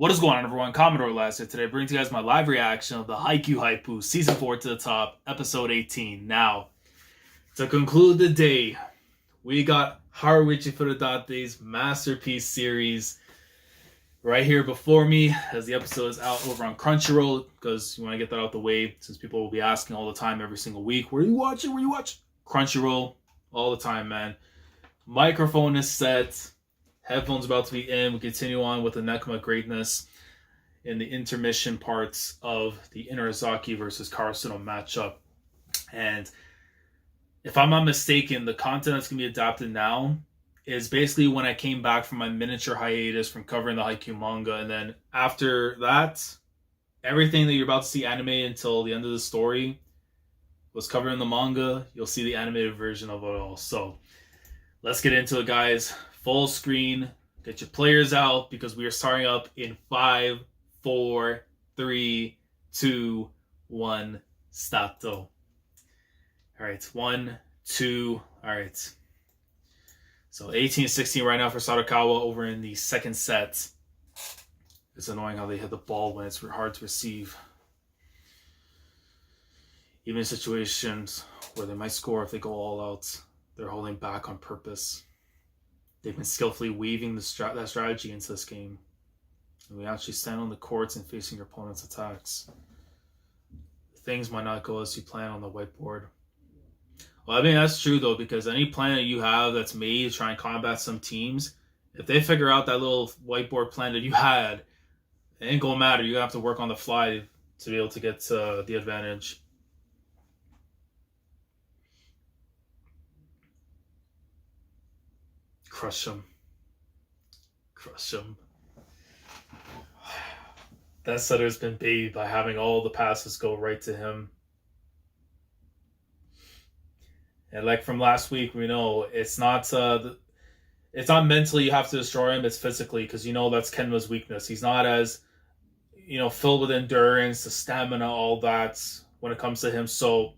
What is going on, everyone? Commodore last here today, bringing to you guys my live reaction of the Haikyuu Season 4 to the Top, Episode 18. Now, to conclude the day, we got Haruichi Furudate's Masterpiece series right here before me, as the episode is out over on Crunchyroll, because you want to get that out the way, since people will be asking all the time, every single week, where you watch it, where you watch Crunchyroll, all the time, man. Microphone is set. Headphones about to be in. We continue on with the Nekoma greatness in the intermission parts of the Inarizaki versus Karasuno matchup. And if I'm not mistaken, the content that's going to be adapted now is basically when I came back from my miniature hiatus from covering the Haikyuu manga. And then after that, everything that you're about to see animated until the end of the story was covered in the manga. You'll see the animated version of it all. So let's get into it, guys. Full screen. Get your players out because we are starting up in 5, 4, 3, 2, 1. Stato. Alright, 1, 2. Alright. So 18-16 right now for Sarukawa over in the second set. It's annoying how they hit the ball when it's hard to receive. Even in situations where they might score if they go all out, they're holding back on purpose. They've been skillfully weaving that strategy into this game. And we actually stand on the courts and facing your opponent's attacks. Things might not go as you plan on the whiteboard. Well, I mean, that's true, though, because any plan that you have that's made to try and combat some teams, if they figure out that little whiteboard plan that you had, it ain't gonna matter. You're gonna have to work on the fly to be able to get the advantage. Crush him. Crush him. That setter's been babied by having all the passes go right to him. And like from last week, we know it's not mentally you have to destroy him, it's physically, because you know that's Kenma's weakness. He's not as, filled with endurance, the stamina, all that when it comes to him. So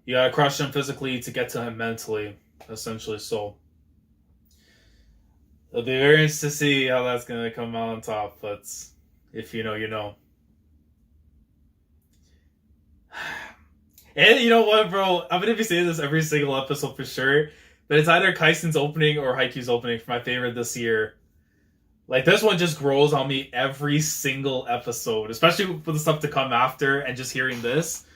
you gotta crush him physically to get to him mentally, essentially. So it'll be very interesting to see how that's going to come out on top, but if you know, you know. And you know what, bro? I'm going to be saying this every single episode for sure, but it's either Kaisen's opening or Haikyuu's opening for my favorite this year. Like, this one just grows on me every single episode, especially with the stuff to come after and just hearing this,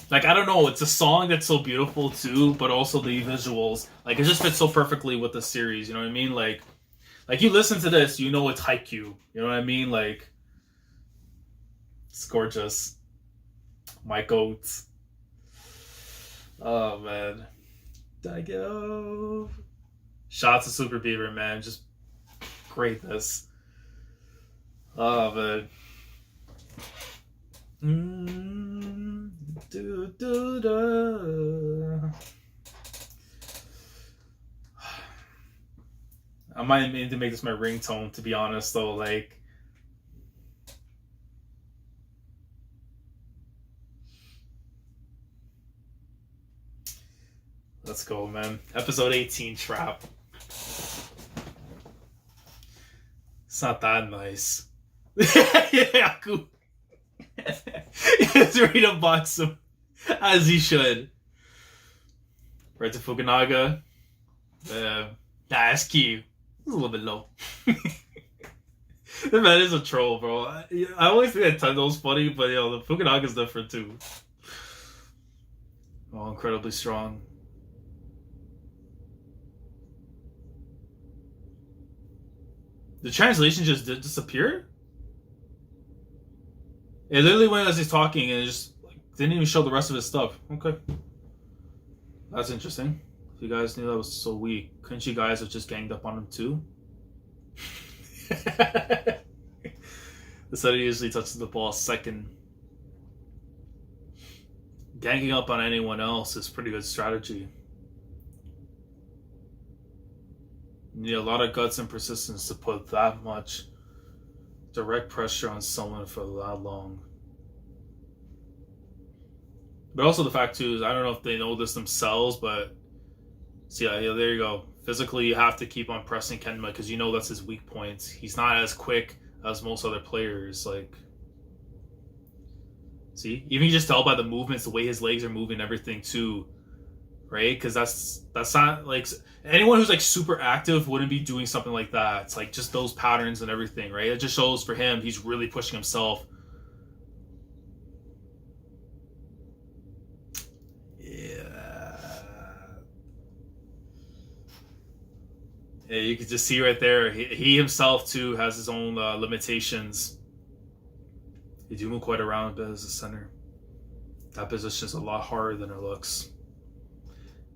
Like, I don't know, it's a song that's so beautiful too, but also the visuals. Like, it just fits so perfectly with the series, you know what I mean? Like you listen to this, you know it's Haikyuu, you know what I mean? Like, it's gorgeous. My goats. Oh, man. Daigo. Shots of Super Beaver, man. Just greatness. Oh, man. I might need to make this my ringtone, to be honest, though. Like, let's go, man. Episode 18 Trap. It's not that nice. Yeah, cool. It's ready to box him, as he should. Right to Fukunaga. Nah, that's cute. It's a little bit low. The man is a troll, bro. I always think that Tendo's funny, but the Fukunaga's different too. Oh, incredibly strong. The translation just disappeared? It literally went as he's talking and it just didn't even show the rest of his stuff. Okay. That's interesting. If you guys knew that was so weak, couldn't you guys have just ganged up on him too? The setter usually touches the ball second. Ganging up on anyone else is pretty good strategy. You need a lot of guts and persistence to put that much direct pressure on someone for that long. But also the fact too is, I don't know if they know this themselves, but see, yeah, there you go. physically you have to keep on pressing Kenma because you know that's his weak point. He's not as quick as most other players. Like, see, even you just tell by the movements, the way his legs are moving, everything too, right? Because that's not like anyone who's like super active wouldn't be doing something like that. It's like just those patterns and everything, right? It just shows for him he's really pushing himself. Yeah, you can just see right there. He himself too has his own limitations. You do move quite around as a center. That position is a lot harder than it looks.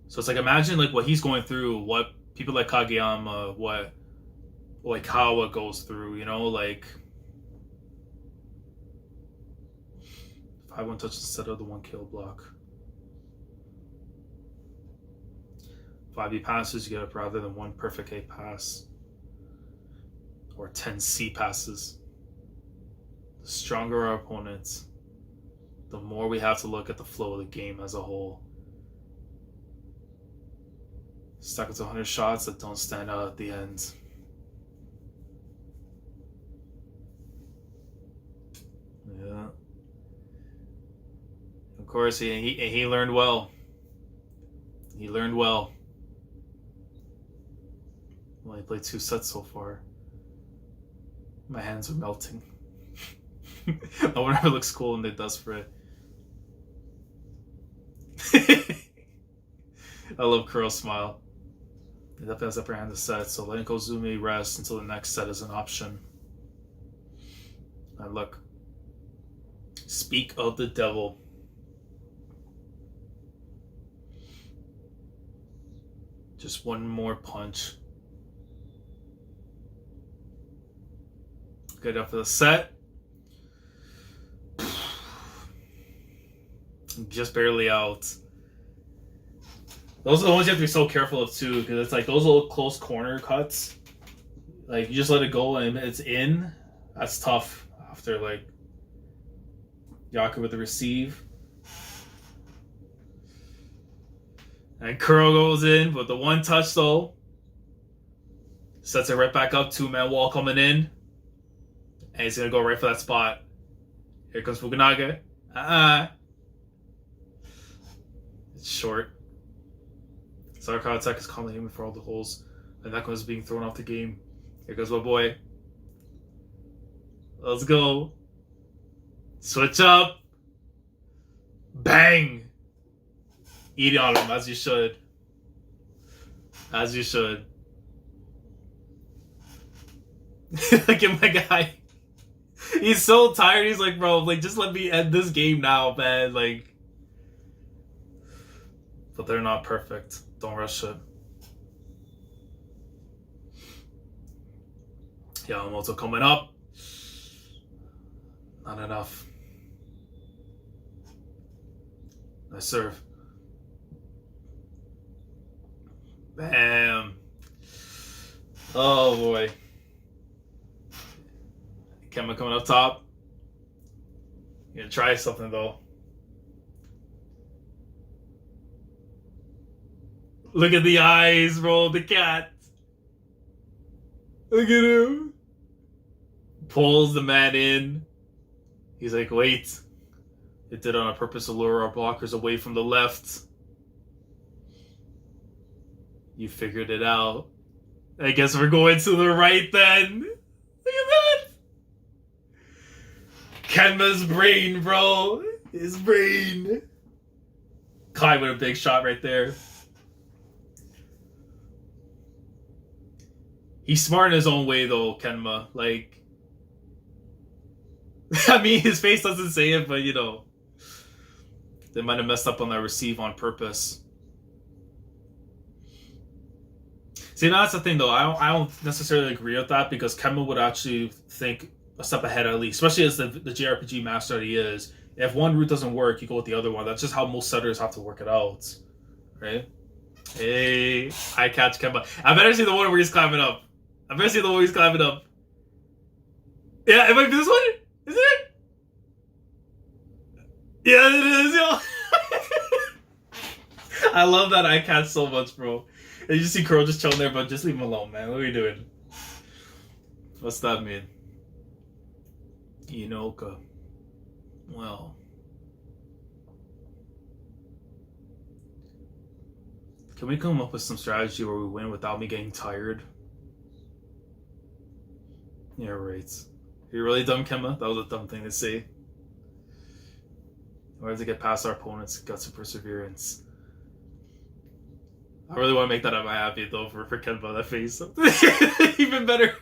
So it's like imagine like what he's going through, what people like Kageyama, what Oikawa goes through. You know, like 5-1 touch instead of the 1 kill block. 5 B passes you get up rather than 1 perfect A pass. Or 10 C passes. The stronger our opponents, the more we have to look at the flow of the game as a whole. Stuck with 100 shots that don't stand out at the end. Yeah. Of course, he learned well. He learned well. Only played 2 sets so far. My hands are melting. No one ever looks cool when they does for it. I love Kuro's smile. He definitely has upper hand to set, so letting Kozumi rest until the next set is an option. And look. Speak of the devil. Just one more punch. Good enough for the set. Just barely out. Those are the ones you have to be so careful of too, because it's like those little close corner cuts. Like you just let it go and it's in. That's tough after like Yaku with the receive. And Kuro goes in, but the 1 touch though sets it right back up. 2-man wall coming in. And he's gonna go right for that spot. Here comes Fukunaga. It's short. Sarukawa attack is calmly aiming for all the holes. And that is being thrown off the game. Here goes my boy. Let's go. Switch up. Bang! Eat on him as you should. As you should. Look at my guy. He's so tired. He's like, bro, like, just let me end this game now, man. Like, but they're not perfect. Don't rush it. Yamamoto coming up. Not enough. Nice serve. Bam. Oh boy. Kenma coming up top. Gonna try something though. Look at the eyes, bro. The cat. Look at him. Pulls the man in. He's like, wait. It did on a purpose to lure our blockers away from the left. You figured it out. I guess we're going to the right then. Look at that. Kenma's brain, bro. His brain. Kai with a big shot right there. He's smart in his own way, though, Kenma. Like, I mean, his face doesn't say it, but, you know, they might have messed up on that receive on purpose. See, now that's the thing, though. I don't necessarily agree with that because Kenma would actually think a step ahead at least, especially as the JRPG master that he is. If one route doesn't work, you go with the other one. That's just how most setters have to work it out, right? Hey, I catch Kenma. I better see the one where he's climbing up. I better see the one where he's climbing up. Yeah, it might be this one. Is it? Yeah, it is, yo. I love that eye catch so much, bro. And you see Kuro just chilling there, but just leave him alone, man. What are you doing? What's that mean? Inoka. Well. Can we come up with some strategy where we win without me getting tired? Yeah, right. You're really dumb, Kenma? That was a dumb thing to say. In order to get past our opponents, guts and perseverance. I really want to make that up my happy though for Kenma, that face. Even better.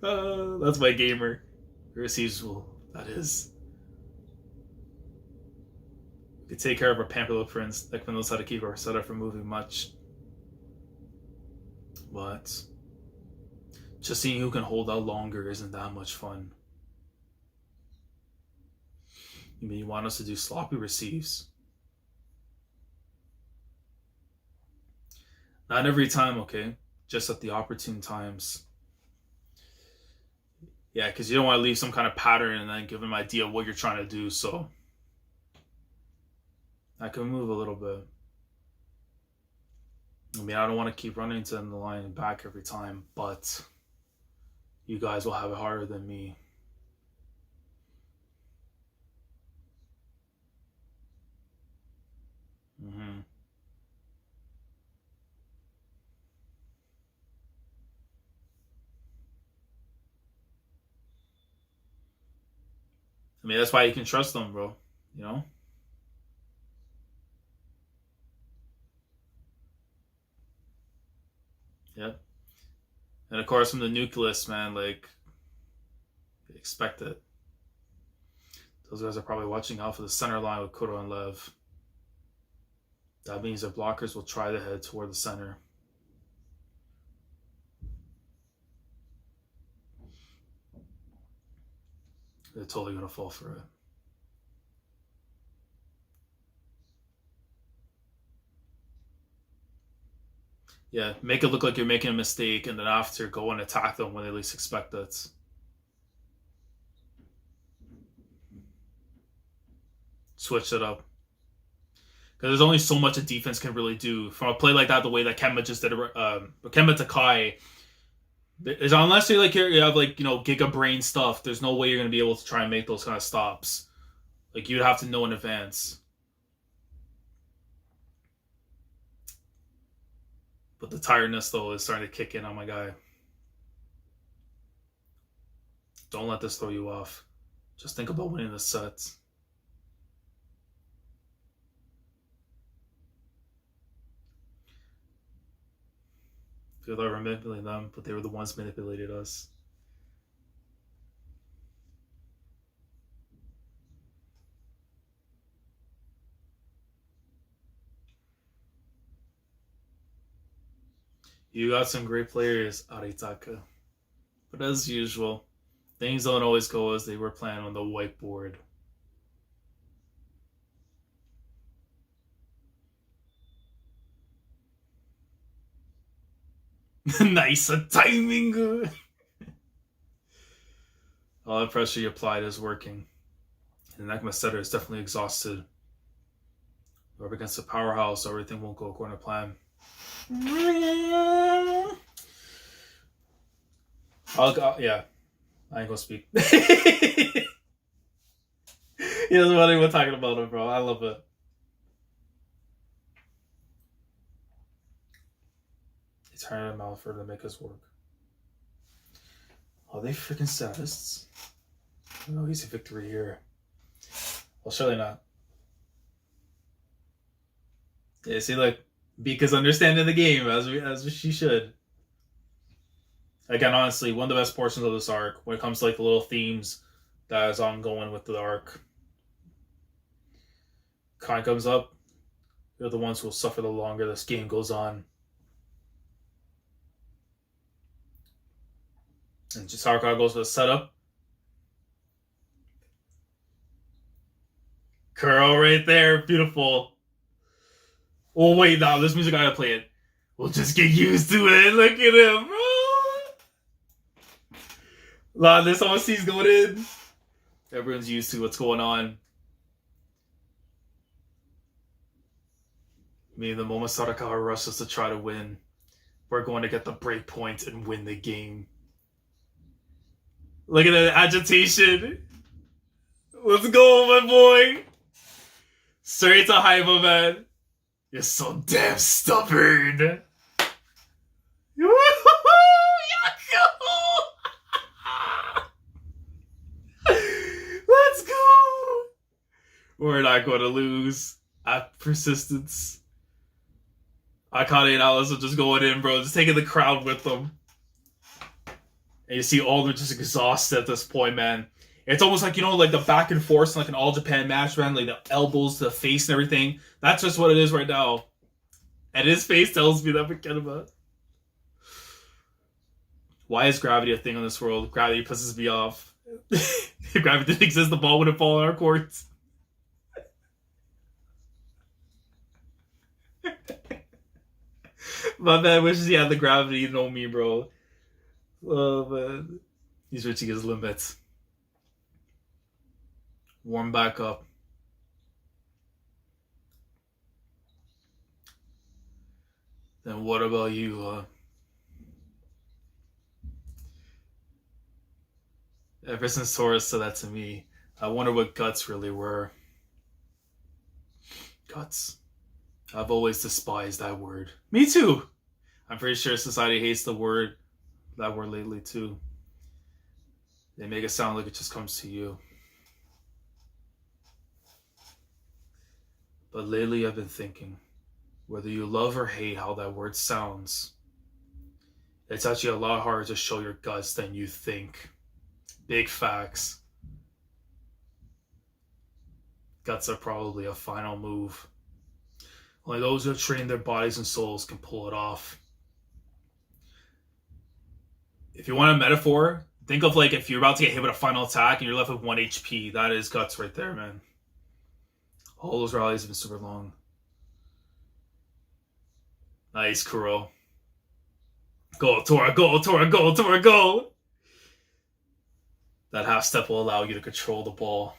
That's my gamer. Receives well, that is. We could take care of our pampered little prince. Nekoma knows how to keep our setup from moving much. But just seeing who can hold out longer isn't that much fun. You mean you want us to do sloppy receives? Not every time, okay? Just at the opportune times. Yeah, because you don't want to leave some kind of pattern and then give them an idea of what you're trying to do, so I can move a little bit. I mean, I don't want to keep running to the line and back every time, but you guys will have it harder than me. Mm-hmm. I mean, that's why you can trust them, bro. You know? Yep. And of course, from the nucleus, man, like, expect it. Those guys are probably watching out for the center line with Kuro and Lev. That means their blockers will try to head toward the center. They're totally going to fall for it. Yeah, make it look like you're making a mistake, and then after, go and attack them when they least expect it. Switch it up. Because there's only so much a defense can really do. From a play like that, the way that Kenma just did it, Kenma to Kai, is unless you have giga brain stuff, there's no way you're going to be able to try and make those kind of stops. Like, you'd have to know in advance. But the tiredness, though, is starting to kick in on my guy. Don't let this throw you off. Just think about winning the set. Feel like we're manipulating them, but they were the ones manipulated us. You got some great players, Aritaka. But as usual, things don't always go as they were planned on the whiteboard. Nice timing. All the pressure you applied is working. And Nekoma setter is definitely exhausted. We're up against a powerhouse, so everything won't go according to plan. Yeah, I ain't gonna speak. He doesn't want anyone talking about him, bro. I love it. He's turning him out for to make us work. Are they freaking sadists? No, he's a victory here. Well, surely not. Yeah, see, like, Bika's understanding the game as she should. Again, honestly, one of the best portions of this arc when it comes to like the little themes that is ongoing with the arc. Kai comes up. They're the ones who will suffer the longer this game goes on. And Sarukawa goes for the setup. Kuro right there, beautiful. Oh wait, no, this music I gotta play it. We'll just get used to it. Look at him, bro. Lot of this OC's going in. Everyone's used to what's going on. mean, the moment Sarukawa rushes to try to win, we're going to get the break point and win the game. Look at that agitation. Let's go, my boy. Straight to Haiba, man. You're so damn stubborn. Let's go. We're not going to lose. At persistence. Akane and Alice are just going in, bro. Just taking the crowd with them. And you see all of them just exhausted at this point, man. It's almost like, like the back and forth like an All Japan match, man. Like the elbows to the face and everything. That's just what it is right now. And his face tells me that for Kenma. Why is gravity a thing in this world? Gravity pisses me off. If gravity didn't exist, the ball wouldn't fall on our courts. My man wishes he had the gravity, me, bro. Oh, man. He's reaching his limits. Warm back up. Then what about you, huh? Ever since Taurus said that to me, I wonder what guts really were. Guts. I've always despised that word. Me too! I'm pretty sure society hates that word lately too. They make it sound like it just comes to you. But lately I've been thinking, whether you love or hate how that word sounds, it's actually a lot harder to show your guts than you think. Big facts. Guts are probably a final move. Only those who have trained their bodies and souls can pull it off. If you want a metaphor, think of like if you're about to get hit with a final attack and you're left with 1 HP. That is guts right there, man. All those rallies have been super long. Nice, Kuro. Go, Tora, go, Tora, go, Tora, go! That half step will allow you to control the ball.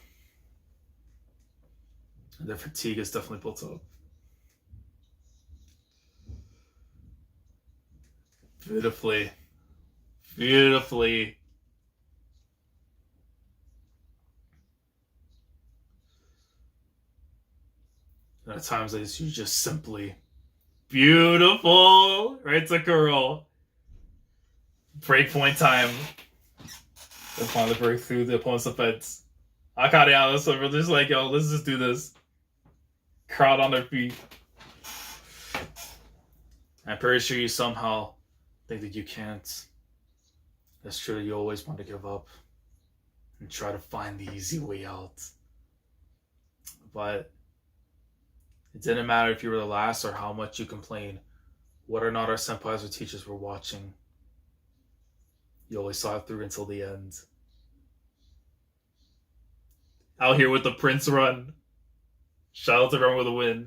And their fatigue is definitely built up. Beautifully. Beautifully. And at times like this, you just simply beautiful. Right, Sakura. Breakpoint time. They'll finally break through the opponent's defense. Akane Alice are just like, yo, let's just do this. Crowd on their feet. I'm pretty sure you somehow think that you can't. That's true that you always want to give up and try to find the easy way out. But it didn't matter if you were the last or how much you complained, whether or not our senpais or teachers were watching. You always saw it through until the end. Out here with the Prince run. Shout out to everyone with a win.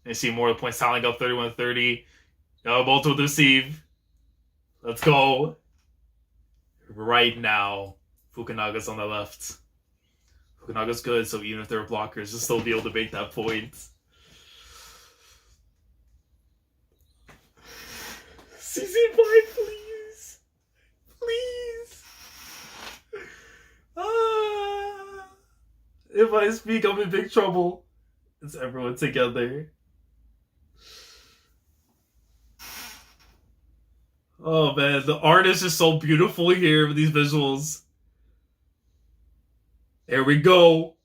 And you see more of the points tallying up 31-30. Both will deceive. Let's go. Right now, Fukunaga's on the left. Fukunaga's good, so even if there are blockers, you'll still be able to make that point. CC5, please. Please. If I speak, I'm in big trouble. It's everyone together. Oh man, the art is just so beautiful here with these visuals. Here we go.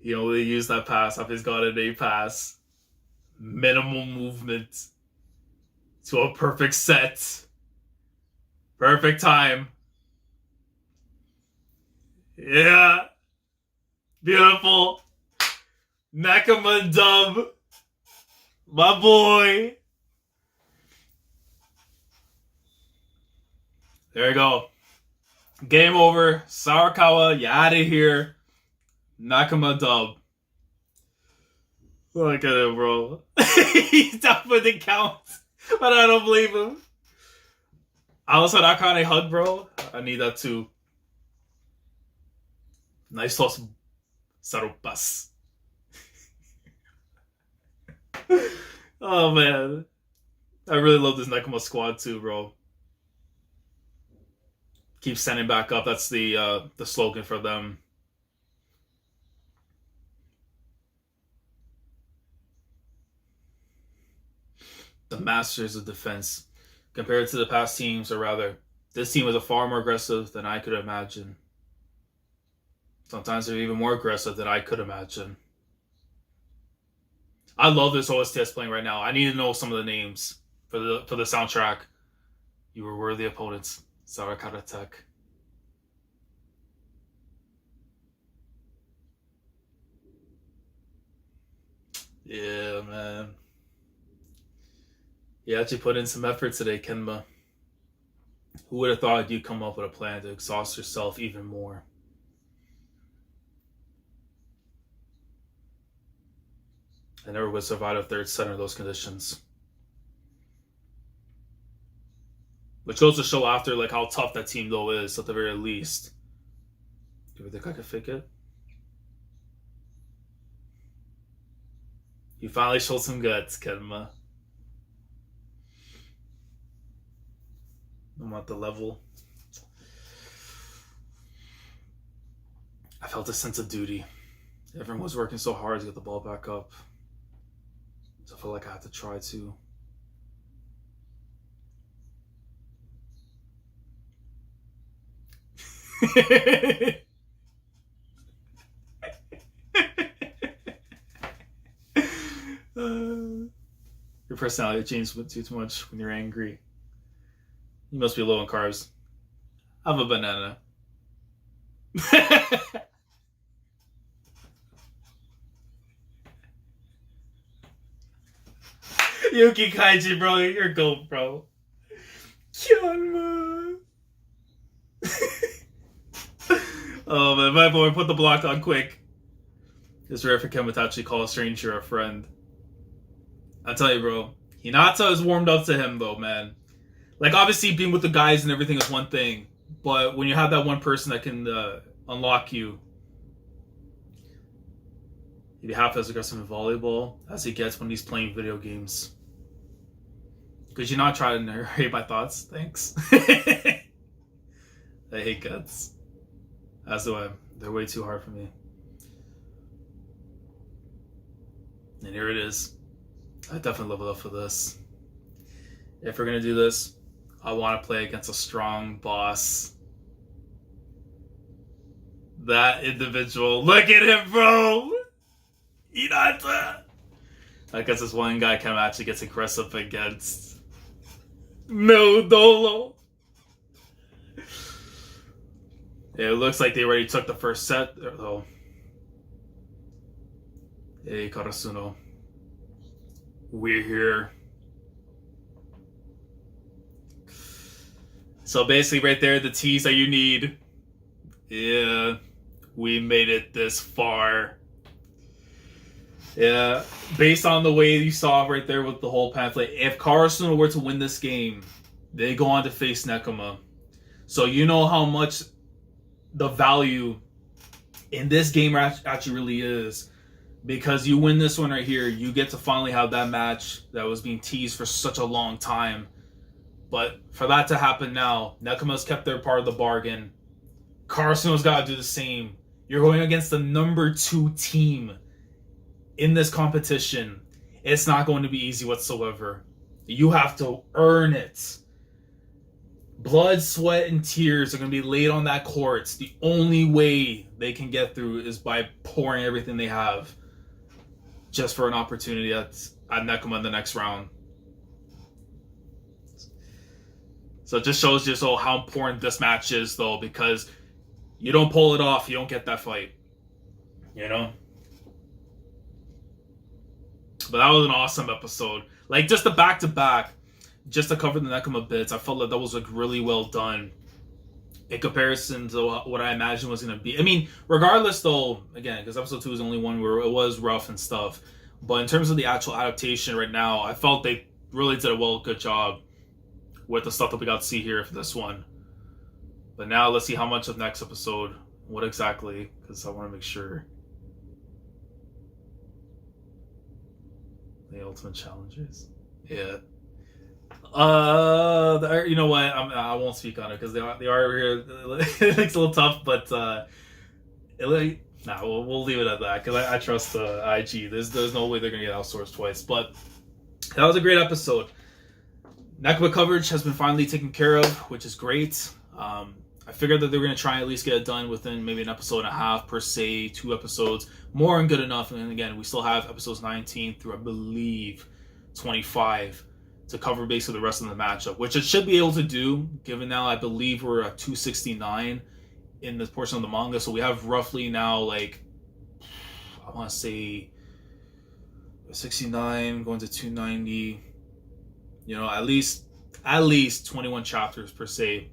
You know, they use that pass. I've just got an A pass. Minimal movement. To a perfect set. Perfect time. Yeah. Beautiful. Nekoma dub. My boy. There you go. Game over. Sarukawa, you out of here. Nekoma dub. Look at him, bro. He's down for the count. But I don't believe him. I also had Akane hug, bro. I need that too. Nice toss, Sarupas. Oh man, I really love this Nekoma squad too, bro. Keep sending back up. That's the slogan for them. The masters of defense. Compared to the past teams, or rather, this team was far more aggressive than I could imagine. Sometimes they're even more aggressive than I could imagine. I love this OST that's playing right now. I need to know some of the names for the soundtrack. You were worthy opponents. Sarukawa Tech. Yeah, man. You actually put in some effort today, Kenma. Who would have thought you'd come up with a plan to exhaust yourself even more? I never would survive a third set under those conditions. Which goes to show after like how tough that team though is at the very least. Do you think I could fake it? You finally showed some guts, Kenma. I'm at the level. I felt a sense of duty. Everyone was working so hard to get the ball back up. So I felt like I had to try to. Your personality changes too much when you're angry. You must be low on carbs. Have a banana. Yuki Kaiji, bro, you're goat, bro. Kenma. Oh man, my boy, put the block on quick. It's rare for Kenma to actually call a stranger a friend. I tell you, bro, Hinata is warmed up to him though, man. Like obviously being with the guys and everything is one thing, but when you have that one person that can unlock you, he'd be half as aggressive in volleyball as he gets when he's playing video games. Could you not try to narrate my thoughts? Thanks. I hate guts. As do I. They're way too hard for me. And here it is. I definitely leveled up for this. If we're going to do this, I want to play against a strong boss. That individual. Look at him, bro! Hinata! I guess this one guy kind of actually gets aggressive against Dolo. It looks like they already took the first set, though. Hey, Karasuno. We're here. So basically right there, the tease that you need. Yeah, we made it this far. Yeah, based on the way you saw right there with the whole pamphlet, if Karasuno were to win this game, they go on to face Nekoma. So you know how much the value in this game actually really is. Because you win this one right here, you get to finally have that match that was being teased for such a long time. But for that to happen now, Nekoma's kept their part of the bargain. Karasuno's got to do the same. You're going against the number 2 team in this competition. It's not going to be easy whatsoever. You have to earn it. Blood, sweat, and tears are going to be laid on that court. The only way they can get through is by pouring everything they have just for an opportunity at Nekoma in the next round. So it just shows you how important this match is, though, because you don't pull it off, you don't get that fight. You know? But that was an awesome episode. Like, just the back-to-back, just to cover the Nekoma bits, I felt like that was, like, really well done in comparison to what I imagined was going to be. I mean, regardless, though, again, because episode 2 is the only one where it was rough and stuff. But in terms of the actual adaptation right now, I felt they really did a good job with the stuff that we got to see here for this one. But now let's see how much of next episode What exactly? Because I want to make sure. The Ultimate Challengers. Yeah. You know what? I won't speak on it because the art here it looks a little tough, but we'll leave it at that because I trust IG. There's no way they're gonna get outsourced twice. But that was a great episode. Nekoma coverage has been finally taken care of, which is great. I figured that they were going to try and at least get it done within maybe an episode and a half per se, 2 episodes. More and good enough. And again, we still have episodes 19 through, I believe, 25 to cover basically the rest of the matchup, which it should be able to do, given now I believe we're at 269 in this portion of the manga. So we have roughly now, like, I want to say 69 going to 290. You know, at least 21 chapters per se.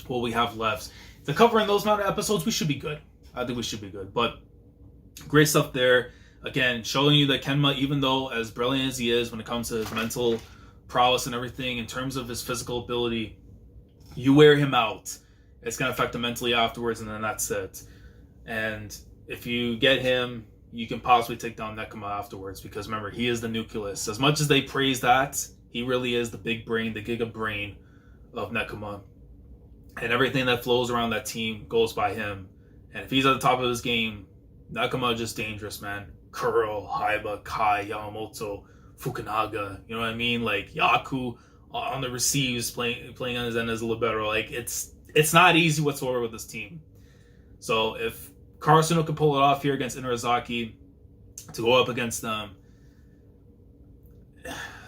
What we have left to cover in those amount of episodes, we should be good. I think we should be good. But great stuff there. Again, showing you that Kenma, even though as brilliant as he is when it comes to his mental prowess and everything, in terms of his physical ability, you wear him out, it's going to affect him mentally afterwards, and then that's it. And if you get him, you can possibly take down Nekoma afterwards, because remember, he is the nucleus. As much as they praise that, he really is the big brain, the giga brain of Nekoma. And everything that flows around that team goes by him. And if he's at the top of his game, Nekoma just dangerous, man. Kuro, Haiba, Kai, Yamamoto, Fukunaga, you know what I mean? Like Yaku on the receives, playing on his end as a libero. Like it's not easy whatsoever with this team. So if Karasuno can pull it off here against Inarizaki to go up against them,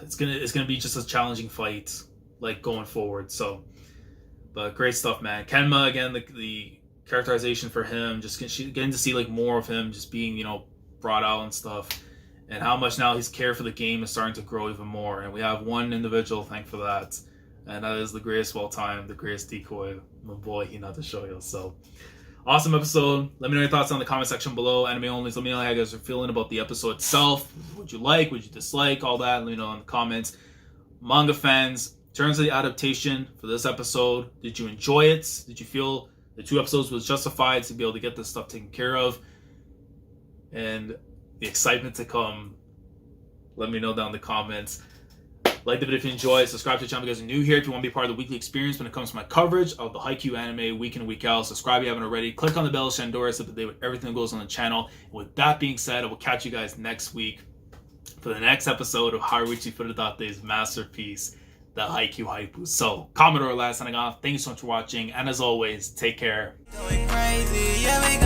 it's gonna be just a challenging fight, like going forward. So. But great stuff, man. Kenma, again, the characterization for him, just getting to see like more of him just being, you know, brought out and stuff. And how much now his care for the game is starting to grow even more. And we have one individual, thank for that. And that is the greatest of all time, the greatest decoy, my boy Hinata Shoyo. So, awesome episode. Let me know your thoughts on the comment section below. Anime only. Let me know how you guys are feeling about the episode itself. Would you like? Would you dislike? All that. Let me know in the comments. Manga fans, in terms of the adaptation for this episode, did you enjoy it? Did you feel the 2 episodes was justified to be able to get this stuff taken care of? And the excitement to come, let me know down in the comments. Like the video if you enjoyed. Subscribe to the channel if you guys are new here. If you want to be part of the weekly experience when it comes to my coverage of the Haikyuu anime week in and week out. Subscribe if you haven't already. Click on the bell, Shandora, so that they with everything that goes on the channel. And with that being said, I will catch you guys next week for the next episode of Haruichi Furudate's masterpiece, the Haikyuu Haikyuu. So, Commodore last signing off. Thank you so much for watching, and as always, take care. Going crazy, yeah,